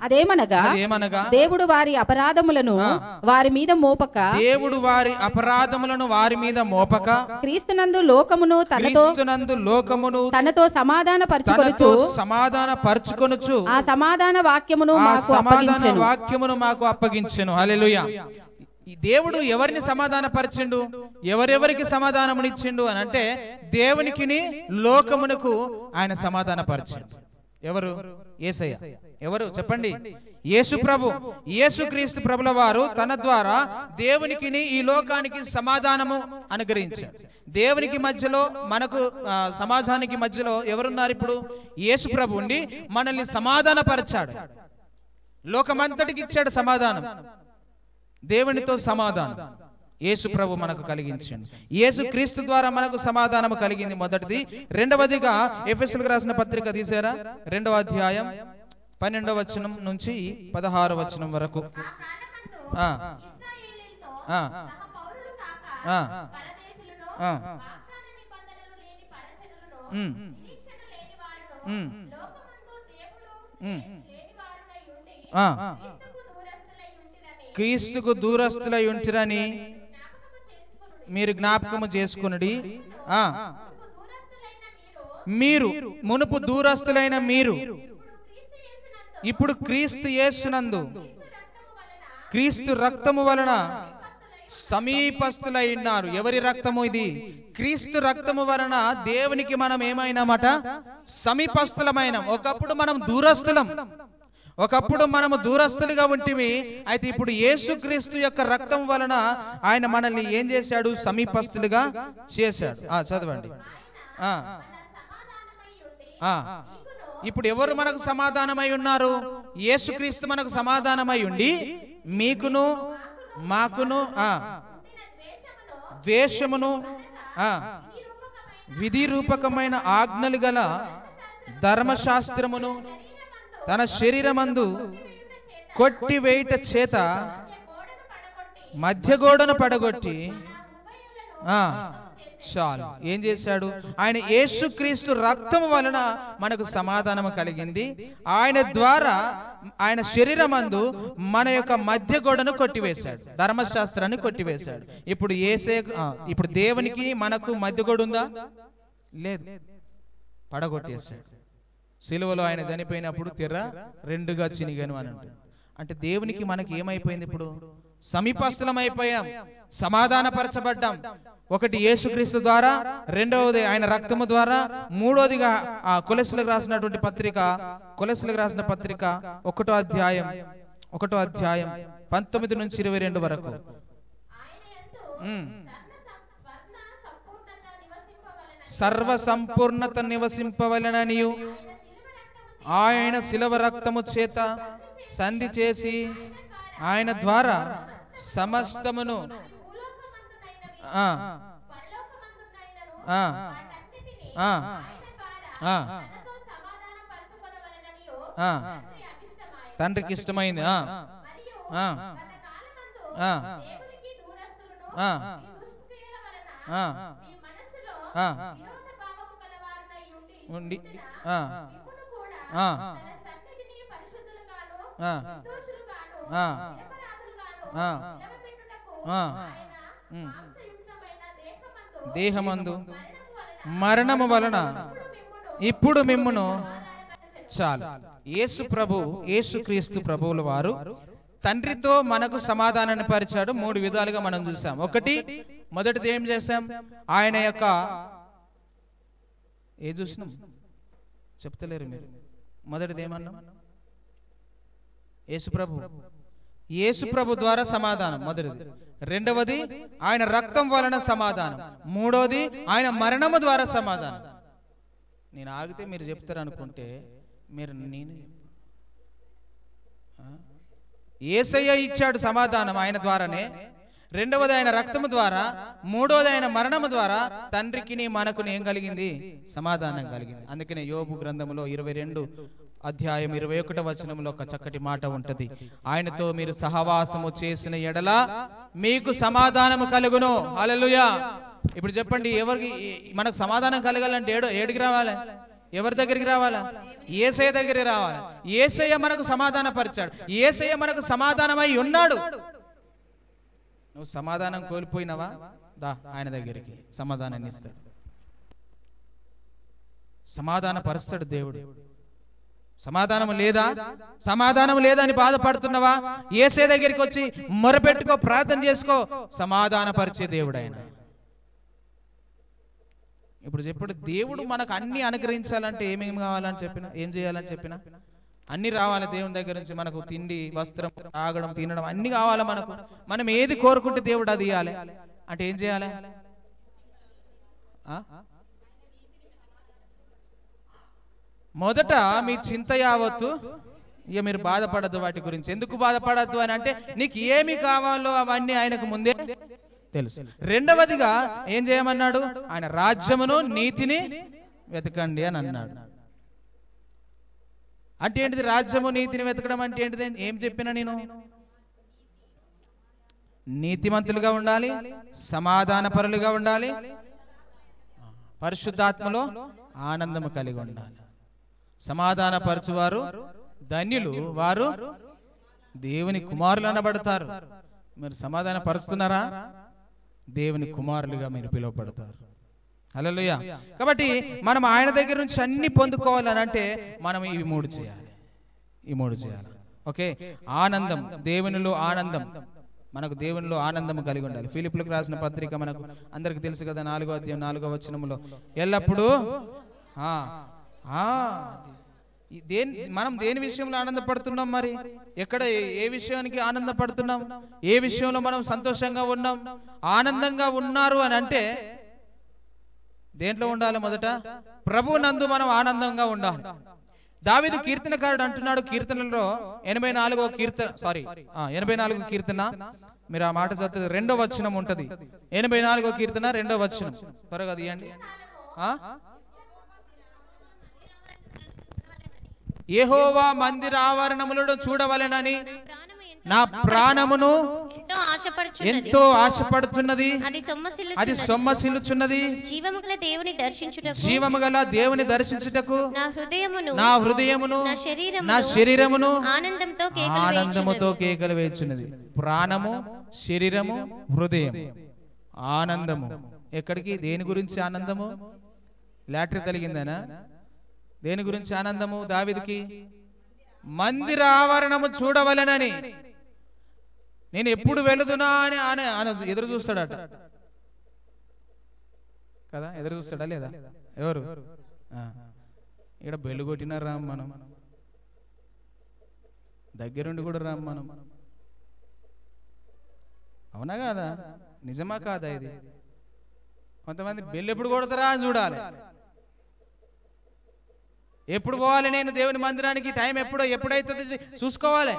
S3: అదేమనగా దేవుడు వారి అపరాధములను వారి మీద మోపక క్రీస్తునందు లోకమును తనతో సమాధాన పరచుకొనుచు ఆ సమాధాన వాక్యమును మాకు అప్పగించెను.
S1: హల్లెలూయా. ఈ దేవుడు ఎవరిని సమాధాన పరిచిండు, ఎవరెవరికి సమాధానమునిచ్చిండు అని అంటే దేవునికి, లోకమునకు ఆయన సమాధాన పరిచిండు. ఎవరు? యేసయ్య. ఎవరు చెప్పండి? యేసు ప్రభు, యేసుక్రీస్తు ప్రభుల వారు తన ద్వారా దేవునికి, ఈ లోకానికి సమాధానము అనుగ్రహించారు. దేవునికి మధ్యలో, మనకు సమాజానికి మధ్యలో ఎవరున్నారు? ఇప్పుడు యేసు ప్రభు ఉండి మనల్ని సమాధాన పరిచాడు. లోకమంతటికి ఇచ్చాడు సమాధానం, దేవునితో సమాధానం. యేసు ప్రభు మనకు కలిగించండి. యేసు క్రీస్తు ద్వారా మనకు సమాధానం కలిగింది మొదటిది. రెండవదిగా ఎఫెసీయులకు రాసిన పత్రిక తీసారా, 2వ అధ్యాయం 12వ వచనం నుంచి 16వ వచనం వరకు. క్రీస్తుకు దూరస్తులై ఉంటిరని మీరు జ్ఞాపకము చేసుకునుడి. మీరు మునుపు దూరస్తులైన మీరు ఇప్పుడు క్రీస్తు యేసునందు క్రీస్తు రక్తము వలన సమీపస్తులై ఉన్నారు. ఎవరి రక్తము ఇది? క్రీస్తు రక్తము వలన దేవునికి మనం ఏమైనామట? సమీపస్తులమైన. ఒకప్పుడు మనం దూరస్తులం, ఒకప్పుడు మనము దూరస్తులుగా ఉంటిమి. అయితే ఇప్పుడు యేసుక్రీస్తు యొక్క రక్తం వలన ఆయన మనల్ని ఏం చేశాడు? సమీపస్తులుగా చేశాడు. చదవండి. ఇప్పుడు ఎవరు మనకు సమాధానమై ఉన్నారు? యేసుక్రీస్తు మనకు సమాధానమై ఉండి మీకును మాకును ద్వేషమును విధి రూపకమైన ఆజ్ఞలు గల ధర్మశాస్త్రమును తన శరీరమందు కొట్టివేయుట చేత మధ్య గోడను పడగొట్టి చాలు. ఏం చేశాడు? ఆయన యేసుక్రీస్తు రక్తము వలన మనకు సమాధానం కలిగింది. ఆయన ద్వారా ఆయన శరీరమందు మన యొక్క మధ్య గోడను కొట్టివేశాడు, ధర్మశాస్త్రాన్ని కొట్టివేశాడు. ఇప్పుడు దేవునికి మనకు మధ్య గోడ ఉందా? లేదు, పడగొట్టేశాడు. సిలువలో ఆయన చనిపోయినప్పుడు తెర్ర రెండుగా చినిగాను అని అంటే దేవునికి మనకి ఏమైపోయింది? ఇప్పుడు సమీపస్థలం అయిపోయాం, సమాధానపరచబడ్డాం. ఒకటి యేసుక్రీస్తు ద్వారా, రెండవది ఆయన రక్తము ద్వారా, మూడోదిగా ఆ కొలెస్లకు రాసినటువంటి పత్రిక, కొలెస్లకు రాసిన పత్రిక 1వ అధ్యాయం 19 నుంచి 22 వరకు. సర్వ సంపూర్ణత నివసింపవలెననియు ఆయన శిలువ రక్తము చేత సంధి చేసి ఆయన ద్వారా సమస్తమును తండ్రికి ఇష్టమైంది. ఉండి దేహమందు మరణము వలన ఇప్పుడు మిమ్మును చాలు. యేసుక్రీస్తు ప్రభువుల వారు తండ్రితో మనకు సమాధానాన్ని పరిచాడు. 3 విధాలుగా మనం చూసాం. మొదటిది ఏం చేశాం? ఆయన యొక్క చూసినాం, చెప్తలేరు మీరు. మొదటిది ఏమన్నాం? యేసు ప్రభు ద్వారా సమాధానం మొదటిది. రెండవది ఆయన రక్తం వలన సమాధానం. మూడోది ఆయన మరణము ద్వారా సమాధానం. నేను ఆగితే మీరు చెప్తారు అనుకుంటే నేను యేసయ్య ఇచ్చాడు సమాధానం ఆయన ద్వారానే. రెండవది ఆయన రక్తము ద్వారా, మూడోది ఆయన మరణము ద్వారా తండ్రికి మనకు ఏం కలిగింది? సమాధానం కలిగింది. అందుకనే యోబు గ్రంథములో 22 అధ్యాయం 21వ వచనంలో ఒక చక్కటి మాట ఉంటది. ఆయనతో మీరు సహవాసము చేసిన ఎడల మీకు సమాధానము కలుగును. హల్లెలూయా. ఇప్పుడు చెప్పండి, ఎవరికి మనకు సమాధానం కలగాలంటే ఏడికి రావాలి? ఎవరి దగ్గరికి రావాలా? యేసయ్య దగ్గరికి రావాలి. యేసయ్య మనకు సమాధాన పరిచాడు. యేసయ్య మనకు సమాధానమై ఉన్నాడు. నువ్వు సమాధానం కోల్పోయినవా? దా ఆయన దగ్గరికి, సమాధానాన్ని ఇస్తాడు. సమాధాన పరుస్తాడు దేవుడు. సమాధానం లేదా అని బాధపడుతున్నావా? యేసయ్య దగ్గరికి వచ్చి మొరపెట్టుకో, ప్రార్థన చేసుకో, సమాధాన పరిచే దేవుడు ఆయన. ఇప్పుడు చెప్పాడు, దేవుడు మనకు అన్ని అనుగ్రహించాలంటే ఏమేమి కావాలని చెప్పినా, ఏం చేయాలని చెప్పినా అన్ని రావాలి దేవుని దగ్గర నుంచి. మనకు తిండి, వస్త్రం, తాగడం, తినడం అన్ని కావాలి మనకు. మనం ఏది కోరుకుంటే దేవుడు అది ఇవ్వాలి. అంటే ఏం చేయాలి? మొదట మీ చింత యావత్తు, ఇక మీరు బాధపడద్దు వాటి గురించి. ఎందుకు బాధపడద్దు అని అంటే, నీకు ఏమి కావాలో అవన్నీ ఆయనకు ముందే తెలుసు. రెండవదిగా ఏం చేయమన్నాడు? ఆయన రాజ్యమును నీతిని వెతకండి అని అన్నాడు. అంటే ఏంటిది రాజ్యము నీతిని వెతకడం అంటే ఏంటిది? ఏం చెప్పినా నేను నీతిమంతులుగా ఉండాలి, సమాధాన పరులుగా ఉండాలి, పరిశుద్ధాత్మలో ఆనందము కలిగి ఉండాలి. సమాధాన పరచువారు ధన్యులు, వారు దేవుని కుమారులు అనబడతారు. మీరు సమాధాన పరుస్తున్నారా? దేవుని కుమారులుగా మీరు పిలువబడతారు. హల్లెలూయా. కాబట్టి మనం ఆయన దగ్గర నుంచి అన్ని పొందుకోవాలని అంటే మనం ఇవి మూడు చేయాలి. ఓకే, ఆనందం, దేవునిలో ఆనందం. మనకు దేవునిలో ఆనందం కలిగి ఉండాలి. ఫిలిప్పులకు రాసిన పత్రిక మనకు అందరికి తెలుసు కదా, 4వ అధ్యాయం 4వ వచనంలో ఎల్లప్పుడూ మనం దేని విషయంలో ఆనందపడుతున్నాం? మరి ఎక్కడ ఏ విషయానికి ఆనందపడుతున్నాం? ఏ విషయంలో మనం సంతోషంగా ఉన్నాం, ఆనందంగా ఉన్నారు అని అంటే దేంట్లో ఉండాలి? మొదట ప్రభువు నందు మనం ఆనందంగా ఉండాలి. దావీదు కీర్తనకారుడు అంటున్నాడు కీర్తనలో 84వ కీర్తన, మీరు ఆ మాట చదివితే 2వ వచనం ఉంటది. 84వ కీర్తన 2వ వచనం త్వరగా తీయండి. యెహోవా మందిర ఆవరణములను చూడవలెనని నా ప్రాణమును ఎంతో ఆశపడుతున్నది, అది సొమ్మసిల్లుచున్నది. జీవము గల దేవుని దర్శించుటకు నా హృదయమును నా శరీరమును ఆనందముతో కేకలు వేయుచున్నది. ప్రాణము, శరీరము, హృదయం, ఆనందము. ఎక్కడికి? దేని గురించి ఆనందము? లాటరీ కలిగిందనా? దేని గురించి ఆనందము దావీదుకి? మందిర ఆవరణము చూడవలెనని. నేను ఎప్పుడు వెళుదునా అని ఆయన ఎదురు చూస్తాడట కదా. ఎదురు చూస్తాడా లేదా? ఎవరు? ఇక్కడ బెల్లు కొట్టినా రామ్, మనం దగ్గరుండి కూడా రామ్ మనం. అవునా కాదా? నిజమా కాదా? ఇది కొంతమంది బెల్లు ఎప్పుడు కొడతారా అని చూడాలి. ఎప్పుడు పోవాలి నేను దేవుని మందిరానికి? టైం ఎప్పుడైతే చూసుకోవాలి.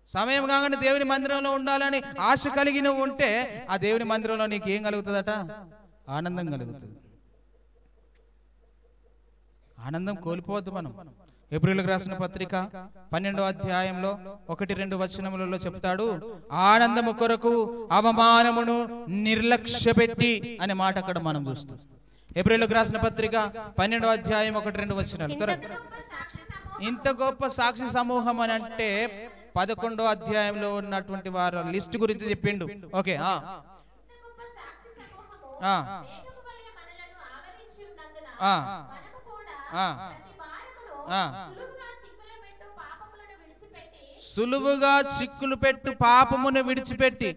S1: సమయం కాగానే దేవుని మందిరంలో ఉండాలని ఆశ కలిగి నువ్వు ఉంటే ఆ దేవుని మందిరంలో నీకు ఏం కలుగుతుందట? ఆనందం కలుగుతుంది. ఆనందం కోల్పోవద్దు మనం. హెబ్రీయులకు రాసిన పత్రిక 12వ అధ్యాయంలో 1-2 వచనములలో చెప్తాడు, ఆనందము కొరకు అవమానమును నిర్లక్ష్యపెట్టి అనే మాట అక్కడ మనం చూస్తాం. హెబ్రీయులకు రాసిన పత్రిక 12వ అధ్యాయం 1-2 వచనాలు. ఇంత గొప్ప సాక్షి సమూహం అని అంటే 11వ అధ్యాయంలో ఉన్నటువంటి వారి లిస్ట్ గురించి చెప్పిండు. ఓకే, సులువుగా చిక్కులు పెట్టు పాపమును విడిచిపెట్టి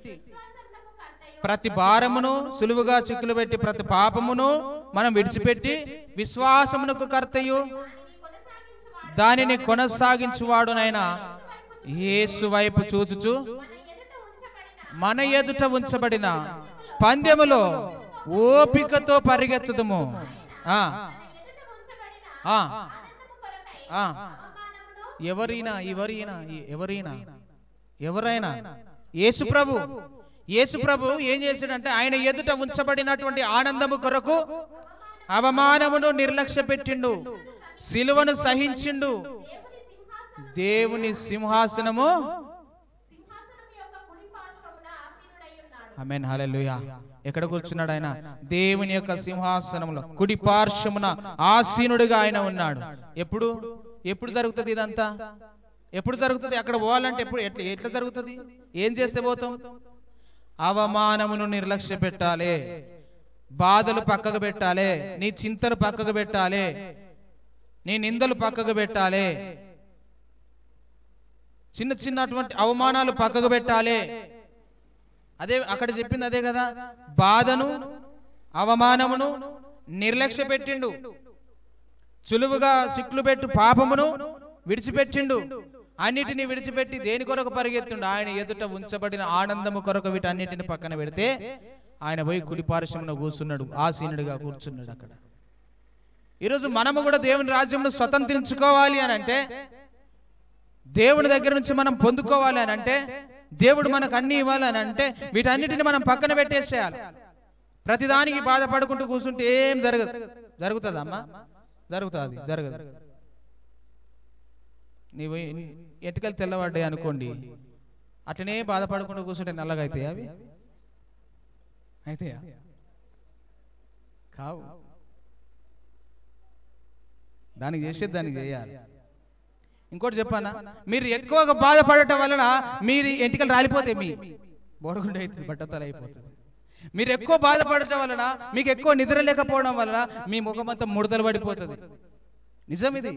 S1: ప్రతి భారమును, సులువుగా చిక్కులు పెట్టి ప్రతి పాపమును మనం విడిచిపెట్టి విశ్వాసమునకు కర్తయు దానిని కొనసాగించువాడునైనా యేసు వైపు చూచుచు మన ఎదుట ఉంచబడిన పందెములో ఓపికతో పరిగెత్తుదుము. ఎవరైనా యేసు ప్రభు ఏం చేశాడంటే ఆయన ఎదుట ఉంచబడినటువంటి ఆనందము కొరకు అవమానమును నిర్లక్ష్య పెట్టిండు, సిలువను సహించిండు. దేవుని సింహాసనము, ఆమేన్, హల్లెలూయా. ఎక్కడ కూర్చున్నాడు ఆయన? దేవుని యొక్క సింహాసనంలో కుడి పార్శ్వమున ఆసీనుడిగా ఆయన ఉన్నాడు. ఎప్పుడు జరుగుతుంది ఇదంతా? ఎప్పుడు జరుగుతుంది? అక్కడ పోవాలంటే ఎట్లా జరుగుతుంది? ఏం చేస్తే పోతాం? అవమానమును నిర్లక్ష్య పెట్టాలి, బాధలు పక్కకు పెట్టాలి, నీ చింతలు పక్కకు పెట్టాలి, నీ నిందలు పక్కకు పెట్టాలి, చిన్నటువంటి అవమానాలు పక్కకు పెట్టాలి. అదే అక్కడ చెప్పింది అదే కదా. బాధను, అవమానమును నిర్లక్ష్య పెట్టిండు, సులువుగా సిక్కులు పెట్టు పాపమును విడిచిపెట్టిండు. అన్నిటిని విడిచిపెట్టి దేని కొరకు పరిగెత్తుండు? ఆయన ఎదుట ఉంచబడిన ఆనందము కొరకు వీటన్నిటిని పక్కన పెడితే ఆయన పోయి కుడి పార్శ్వమున కూర్చున్నాడు, ఆసీనుడిగా కూర్చున్నాడు అక్కడ. ఈరోజు మనము కూడా దేవుని రాజ్యంను స్వతంత్రించుకోవాలి అని అంటే, దేవుని దగ్గర నుంచి మనం పొందుకోవాలి అని అంటే దేవుడు మనకు అన్ని ఇవ్వాలని అంటే వీటన్నిటిని మనం పక్కన పెట్టేసేయాలి. ప్రతిదానికి బాధపడుకుంటూ కూర్చుంటే ఏం జరగదు. జరుగుతుందమ్మా? జరుగుతుంది? జరగదు. నీవు ఎటుకలు తెల్లబడ్డాయి అనుకోండి, అట్లనే బాధపడుకుంటూ కూర్చుంటే నల్లగా అవుతాయి. అవి అయితాయా? కావు. దానికి చేసేది దానికి చేయాలి. ఇంకోటి చెప్పానా, మీరు ఎక్కువగా బాధపడటం వలన మీరు ఎంటికలు రాలిపోతాయి, మీ బోడగుండ అవుతుంది, బట్టతల అయిపోతుంది. మీరు ఎక్కువ బాధపడటం వలన, మీకు ఎక్కువ నిద్ర లేకపోవడం వలన మీ ముఖమంతా ముడతలు పడిపోతుంది. నిజం ఇది.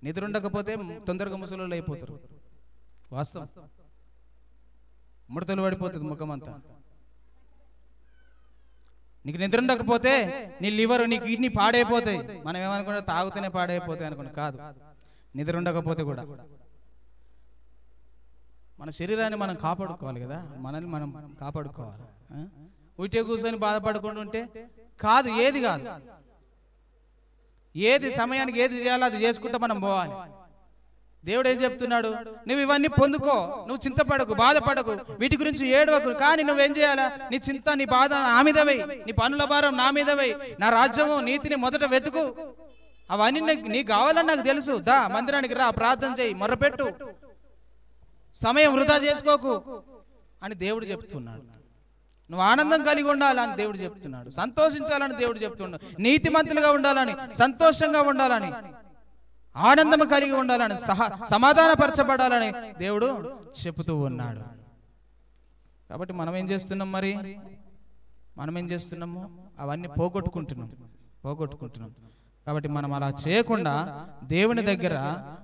S1: నిద్ర ఉండకపోతే తొందరగా ముసలోళ్ళు అయిపోతారు. వాస్తవం. ముడతలు పడిపోతుంది ముఖమంతా. నీకు నిద్ర ఉండకపోతే నీ లివర్, నీ కిడ్నీ పాడైపోతాయి. మనం ఏమనుకున్నా తాగుతూనే పాడైపోతాయి అనుకున్నా. కాదు, నిద్ర ఉండకపోతే కూడా. మన శరీరాన్ని మనం కాపాడుకోవాలి కదా, మనల్ని మనం కాపాడుకోవాలి. ఉట్టే కూర్చొని బాధపడకుండా ఉంటే కాదు, ఏది కాదు. ఏది సమయానికి ఏది చేయాలో అది చేసుకుంటా మనం పోవాలి. దేవుడు ఏం చెప్తున్నాడు, నువ్వు ఇవన్నీ పొందుకో, నువ్వు చింతపడకు, బాధపడకు, వీటి గురించి ఏడవకు. కానీ నువ్వేం చేయాలా, నీ చింత, నీ బాధ నా మీద వేయి, నీ పనుల భారం నా మీద వేయి, నా రాజ్యము నీతిని మొదట వెతుకు. అవన్నీ నీకు కావాలని నాకు తెలుసు. దా, మందిరానికి రా, ప్రార్థన చేయి, మొర్రపెట్టు, సమయం వృధా చేసుకోకు అని దేవుడు చెప్తున్నాడు. నువ్వు ఆనందం కలిగి ఉండాలని దేవుడు చెప్తున్నాడు. సంతోషించాలని దేవుడు చెప్తున్నాడు. నీతిమంతులుగా ఉండాలని, సంతోషంగా ఉండాలని, ఆనందం కలిగి ఉండాలని, సమాధానపరచబడాలని దేవుడు చెబుతూ ఉన్నాడు. కాబట్టి మనం ఏం చేస్తున్నాం? మరి మనం ఏం చేస్తున్నాము? అవన్నీ పోగొట్టుకుంటున్నాం. కాబట్టి మనం అలా చేయకుండా దేవుని దగ్గర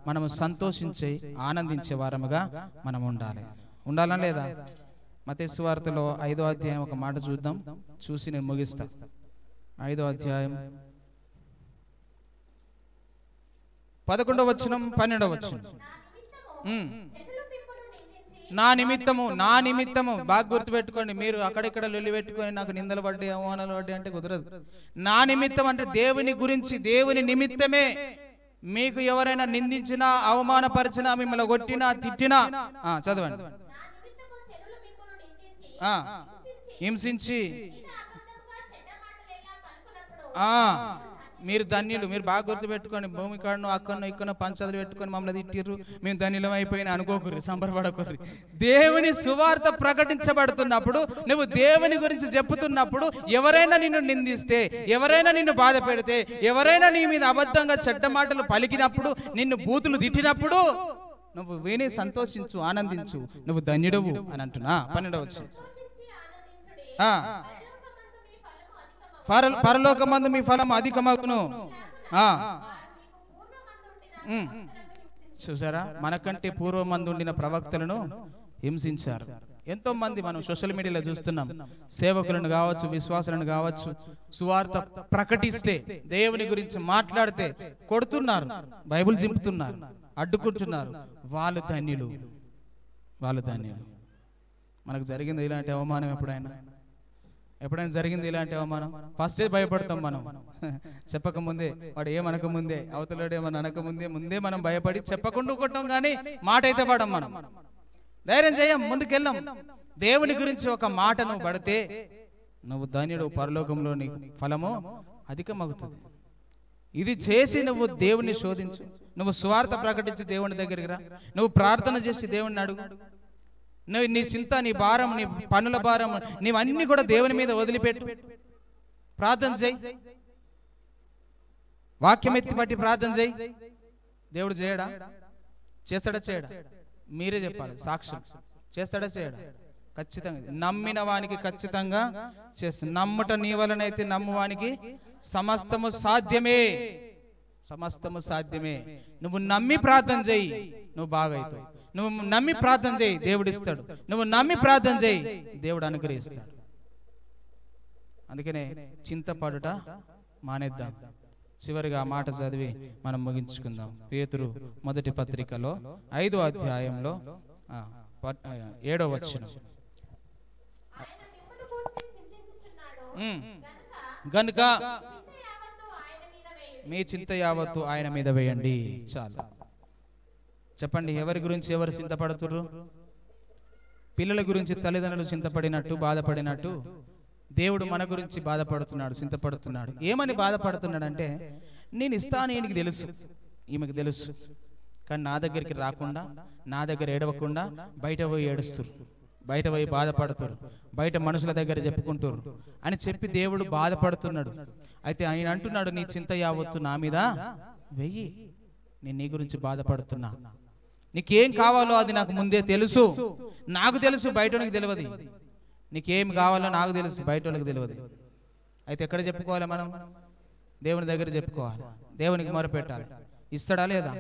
S1: మనం సంతోషించే, ఆనందించే వారముగా మనం ఉండాలా లేదా? మత్తయి సువార్తలో 5వ అధ్యాయం ఒక మాట చూద్దాం, చూసి నేను ముగిస్తా. 5వ అధ్యాయం 11వ వచనం, 12వ వచనం. నా నిమిత్తము బాగా గుర్తు పెట్టుకోండి. మీరు అక్కడిక్కడ లొల్లి పెట్టుకొని నాకు నిందలు పడ్డాయి, అవమానాలు పడ్డాయి అంటే కుదరదు. నా నిమిత్తం అంటే దేవుని గురించి, దేవుని నిమిత్తమే. మీకు ఎవరైనా నిందించినా, అవమానపరిచినా, మిమ్మల్ని కొట్టినా, తిట్టినా, చదవండి, హింసించి, మీరు ధన్యులు. మీరు బాగా గుర్తు పెట్టుకోండి. భూమి కాడను అక్కడను ఇక్కడను పంచదులు పెట్టుకొని మమ్మల్ని తిట్టిర్రు, మేము ధన్యులం అయిపోయినా అనుకోకుర్రి, సంబరపడకుర్రి. దేవుని సువార్త ప్రకటించబడుతున్నప్పుడు, నువ్వు దేవుని గురించి చెప్పుతున్నప్పుడు, ఎవరైనా నిన్ను నిందిస్తే, ఎవరైనా నిన్ను బాధ పెడితే, ఎవరైనా నీ మీద అబద్ధంగా చెడ్డ మాటలు పలికినప్పుడు, నిన్ను బూతులు తిట్టినప్పుడు నువ్వు విని సంతోషించు, ఆనందించు, నువ్వు ధన్యుడవు అని అంటున్నా. 12వ వచనం. పరలోకమందు మీ ఫలం అధికమగును. చూసారా, మనకంటే పూర్వమందు ఉండిన ప్రవక్తలను హింసించారు. ఎంతో మంది మనం సోషల్ మీడియాలో చూస్తున్నాం. సేవకులను కావచ్చు, విశ్వాసులను కావచ్చు, సువార్త ప్రకటిస్తే, దేవుని గురించి మాట్లాడితే కొడుతున్నారు, బైబిల్ చింపుతున్నారు, అడ్డుకుంటున్నారు. వాళ్ళు ధన్యులు. మనకు జరిగింది ఇలాంటి అవమానం? ఎప్పుడైనా జరిగింది ఇలాంటి అవమానం? ఫస్టే భయపడతాం మనం. చెప్పకముందే, వాడు ఏమనకముందే, అవతలాడు ఏమన్నా అనకముందే మనం భయపడి చెప్పకుండా కొట్టాం. కానీ మాట అయితే పడం, మనం ధైర్యం చేయం, ముందుకెళ్ళాం. దేవుని గురించి ఒక మాట నువ్వు పడితే నువ్వు ధన్యుడు, పరలోకంలో నీ ఫలము అధికమవుతుంది. ఇది చేసి నువ్వు దేవుణ్ణి శోధించు, నువ్వు స్వార్థ ప్రకటించి దేవుని దగ్గరికి రా, నువ్వు ప్రార్థన చేసి దేవుణ్ణి అడుగు. నువ్వు నీ చింత, నీ భారం, నీ పనుల భారం, నీవన్నీ కూడా దేవుని మీద వదిలిపెట్టు, ప్రార్థన చేయి, వాక్యం ఎత్తి పట్టి ప్రార్థన చేయి. దేవుడు చేయడా? చేస్తాడా? మీరే చెప్పాలి సాక్ష్యం. చేస్తాడా? ఖచ్చితంగా. నమ్మిన వానికి ఖచ్చితంగా చేస్తాడు. నమ్ముట నీ వలనైతే నమ్మువానికి సమస్తము సాధ్యమే. నువ్వు నమ్మి ప్రార్థన చేయి, నువ్వు బాగైతావు. నువ్వు నమ్మి ప్రార్థన చేయి, దేవుడు ఇస్తాడు. నువ్వు నమ్మి ప్రార్థన చేయి, దేవుడు అనుగ్రహిస్తాడు. అందుకనే చింతపడుట మానేద్దాం. చివరిగా ఆ మాట చదివి మనం ముగించుకుందాం. పేతురు మొదటి పత్రికలో 5వ అధ్యాయంలో 7వ వచనం. గనుక మీ చింత యావత్తు ఆయన మీద వేయండి. చాలు. చెప్పండి, ఎవరి గురించి ఎవరు చింతపడుతుర్రు? పిల్లల గురించి తల్లిదండ్రులు చింతపడినట్టు బాధపడినట్టు దేవుడు మన గురించి బాధపడుతున్నాడు, చింతపడుతున్నాడు. ఏమని బాధపడుతున్నాడంటే, నేను ఇస్తాను, ఈయనకి తెలుసు, ఈమెకి తెలుసు, కానీ నా దగ్గరికి రాకుండా, నా దగ్గర ఏడవకుండా బయట పోయి ఏడుస్తారు, బయట పోయి బాధపడుతారు, బయట మనుషుల దగ్గర చెప్పుకుంటారు అని చెప్పి దేవుడు బాధపడుతున్నాడు. అయితే ఆయన అంటున్నాడు, నీ చింత యావత్తు నా మీద వెయ్యి, నేను నీ గురించి బాధపడుతున్నా. నీకేం కావాలో అది నాకు ముందే తెలుసు, నాకు తెలుసు, బయటోనికి తెలియదు. నీకేం కావాలో నాకు తెలుసు, బయటోనికి తెలియదు. అయితే ఎక్కడ చెప్పుకోవాలి? మనం దేవుని దగ్గర చెప్పుకోవాలి, దేవునికి మొరపెట్టాలి. ఇస్తాడా లేదా?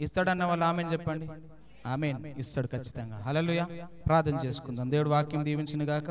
S1: ఇస్తాడన్న వాళ్ళు ఆమెన్ చెప్పండి. ఆమెన్. ఇస్తాడు ఖచ్చితంగా. హల్లెలూయా. ప్రార్థన చేసుకుందాం. దేవుడు వాక్యం దీవించును గాక.